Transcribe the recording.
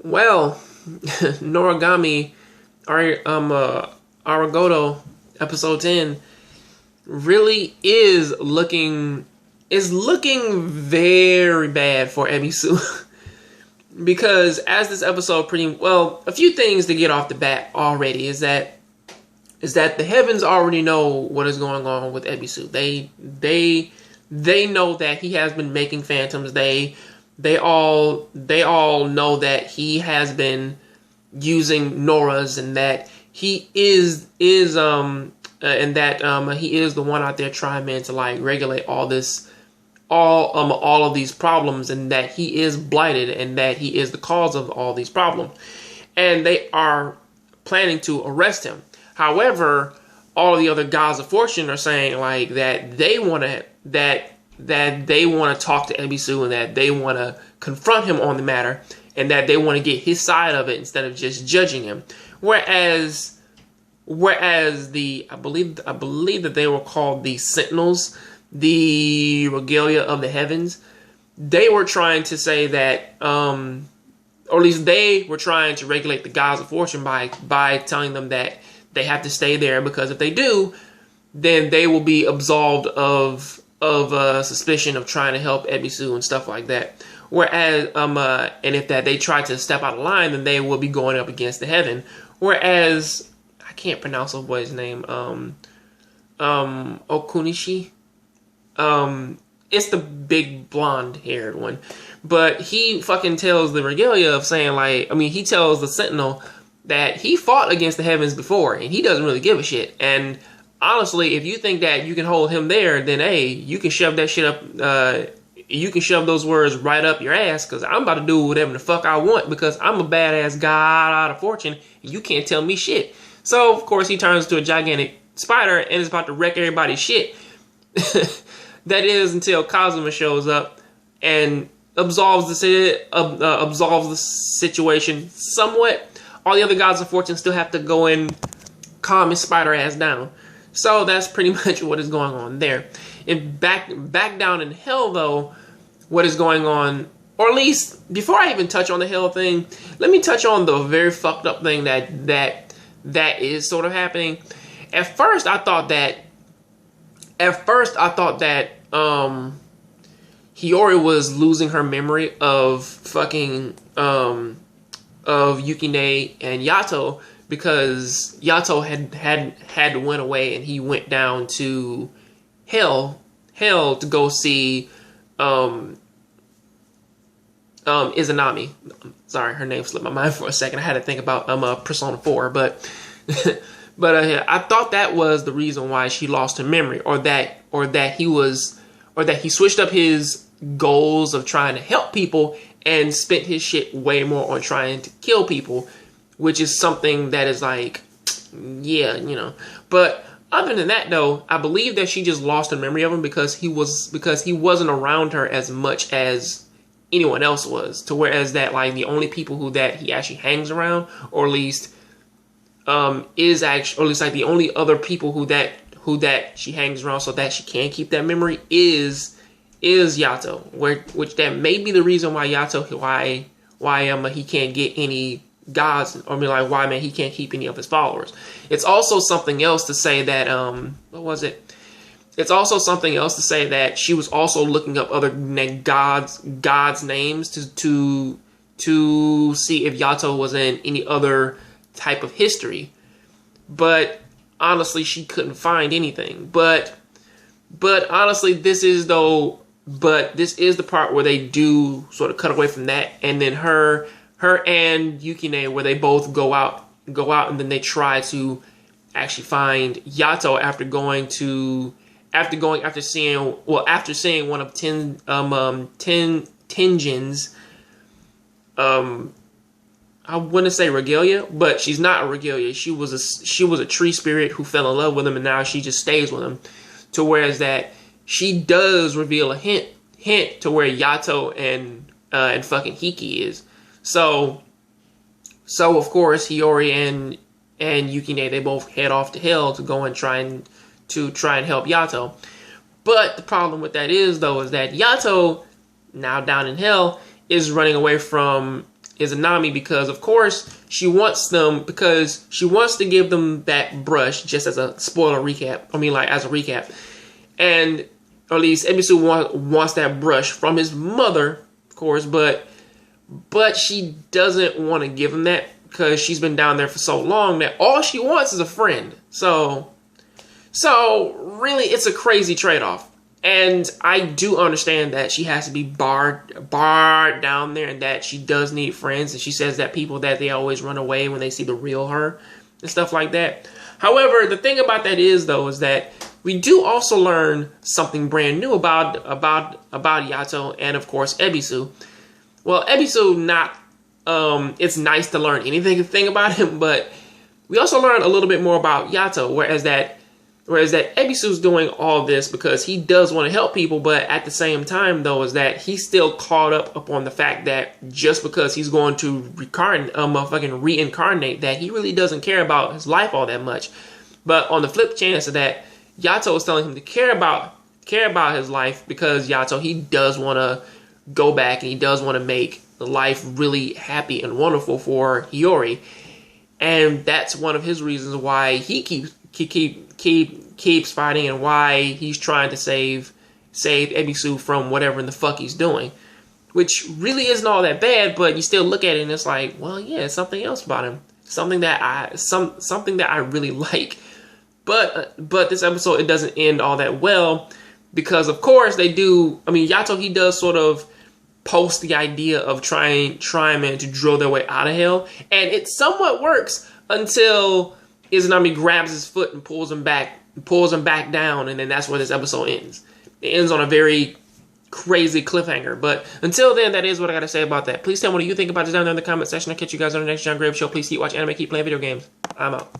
Well, Noragami Aragoto episode 10 really is looking very bad for Ebisu. Because as this episode a few things to get off the bat already is that the heavens already know what is going on with Ebisu. They know that he has been making phantoms. They all know that he has been using Noras, and that he is he is the one out there trying, man, to like regulate all of these problems, and that he is blighted, and that he is the cause of all these problems, and they are planning to arrest him. However, all of the other gods of fortune are saying like that they want to talk to Ebisu, and that they want to confront him on the matter, and that they want to get his side of it instead of just judging him. Whereas I believe that they were called the Sentinels, the Regalia of the Heavens. They were trying to say that, or at least they were trying to regulate the gods of fortune by telling them that they have to stay there, because if they do, then they will be absolved of suspicion of trying to help Ebisu and stuff like that. Whereas, and if that they try to step out of line, then they will be going up against the heaven. Whereas, I can't pronounce the boy's name. Okunishi. It's the big blonde-haired one. But he fucking tells the Regalia of saying he tells the Sentinel that he fought against the heavens before, and he doesn't really give a shit. And honestly, if you think that you can hold him there, then hey, you can shove that shit up. You can shove those words right up your ass, because I'm about to do whatever the fuck I want, because I'm a badass god out of fortune, and you can't tell me shit. So of course he turns into a gigantic spider and is about to wreck everybody's shit. That is until Kazuma shows up and absolves the situation somewhat. All the other gods of fortune still have to go and calm his spider ass down. So that's pretty much what is going on there. And back down in hell, though, what is going on, or at least before I even touch on the hell thing, let me touch on the very fucked up thing that is sort of happening. At first I thought that Hiyori was losing her memory of fucking of Yukine and Yato, because Yato had went away, and he went down to hell to go see Izanami. Sorry, her name slipped my mind for a second. I had to think about Persona 4, but I thought that was the reason why she lost her memory, or that he switched up his goals of trying to help people and spent his shit way more on trying to kill people, which is something that is like, yeah, But other than that, though, I believe that she just lost her memory of him because he wasn't around her as much as anyone else was. To whereas that like the only people that he actually hangs around, or at least the only other people who that she hangs around so that she can keep that memory is Yato, which that may be the reason why he can't get any gods, or why he can't keep any of his followers. It's also something else to say that what was it? It's also something else to say that she was also looking up other gods' names to see if Yato was in any other type of history, but honestly she couldn't find anything. But honestly, this is the part where they do sort of cut away from that, and then her and Yukine, where they both go out and then they try to actually find Yato after seeing one of Tenjin's I wouldn't say regalia, but she's not a regalia. She was a tree spirit who fell in love with him, and now she just stays with him. To whereas that she does reveal a hint to where Yato and fucking Hiki is. So of course Hiyori and Yukine, they both head off to hell to go and try and help Yato. But the problem with that is that Yato, now down in hell, is running away from Izanami because, of course, she wants to give them that brush, just as a spoiler recap. I mean, like, as a recap. And, or at least, Ebisu wants that brush from his mother, of course, but she doesn't want to give him that because she's been down there for so long that all she wants is a friend. So really, it's a crazy trade-off. And I do understand that she has to be barred down there and that she does need friends. And she says that people that they always run away when they see the real her and stuff like that. However, the thing about that is, though, is that we do also learn something brand new about Yato and, of course, Ebisu. Well, Ebisu, it's nice to learn anything about him, but we also learn a little bit more about Yato, whereas that Ebisu's doing all this because he does want to help people, but at the same time, though, is that he's still caught up upon the fact that just because he's going to reincarnate, that he really doesn't care about his life all that much. But on the flip chance of that, Yato is telling him to care about his life because Yato, he does want to go back and he does want to make life really happy and wonderful for Hiyori. And that's one of his reasons why he keeps fighting and why he's trying to save Ebisu from whatever in the fuck he's doing. Which really isn't all that bad, but you still look at it and it's like, well, yeah, it's something else about him. Something that I really like. But this episode, it doesn't end all that well because, of course, Yato, he does sort of post the idea of trying to drill their way out of hell, and it somewhat works until Izanami grabs his foot and pulls him back down, and then that's where this episode ends. It ends on a very crazy cliffhanger, but until then, that is what I gotta say about that. Please tell me what you think about this down there in the comment section. I'll catch you guys on the next John Graves show. Please keep watching anime, keep playing video games. I'm out.